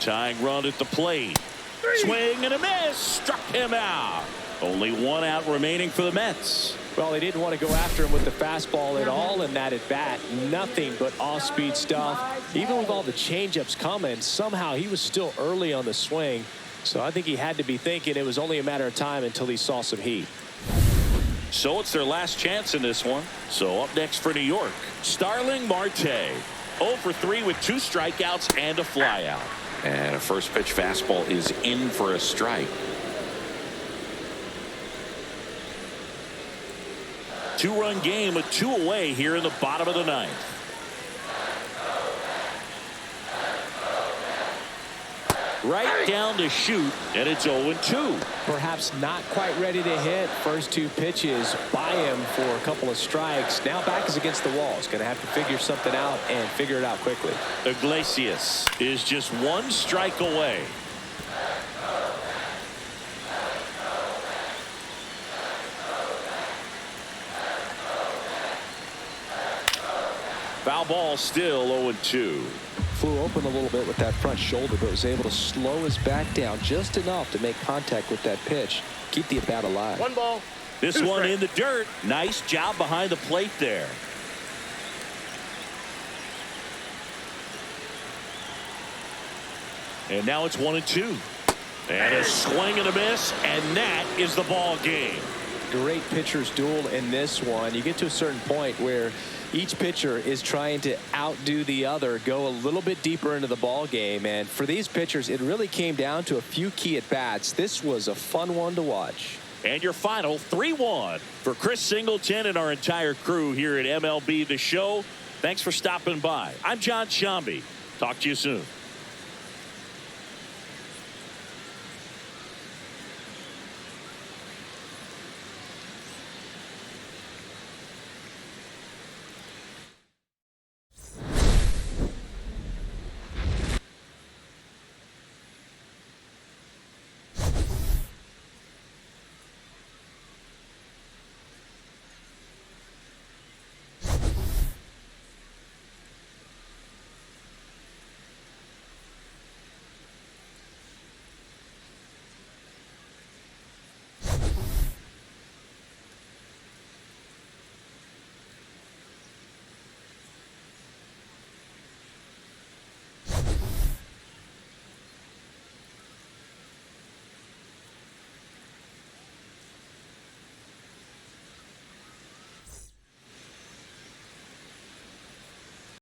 Tying run at the plate. Swing and a miss. Struck him out. Only 1 out remaining for the Mets. Well, they didn't want to go after him with the fastball at all in that at bat. Nothing but off-speed stuff. Even with all the changeups coming, somehow he was still early on the swing. So I think he had to be thinking it was only a matter of time until he saw some heat. So it's their last chance in this one. So up next for New York, Starling Marte. 0 for 3 with 2 strikeouts and a flyout. And a first pitch fastball is in for a strike. 2-run game with 2 away here in the bottom of the 9th. Right down to shoot, and it's 0-2. Perhaps not quite ready to hit. First 2 pitches by him for a couple of strikes. Now back is against the wall. He's going to have to figure something out and figure it out quickly. Iglesias is just 1 strike away. Foul ball, still 0-2. Flew open a little bit with that front shoulder, but was able to slow his back down just enough to make contact with that pitch. Keep the at-bat alive. 1 ball. This one in the dirt. Nice job behind the plate there. And now it's 1-2. And a swing and a miss, and that is the ball game. Great pitcher's duel in this one. You get to a certain point where each pitcher is trying to outdo the other, go a little bit deeper into the ball game. And for these pitchers, it really came down to a few key at-bats. This was a fun one to watch. And your final 3-1 for Chris Singleton and our entire crew here at MLB The Show. Thanks for stopping by. I'm John Shambi. Talk to you soon.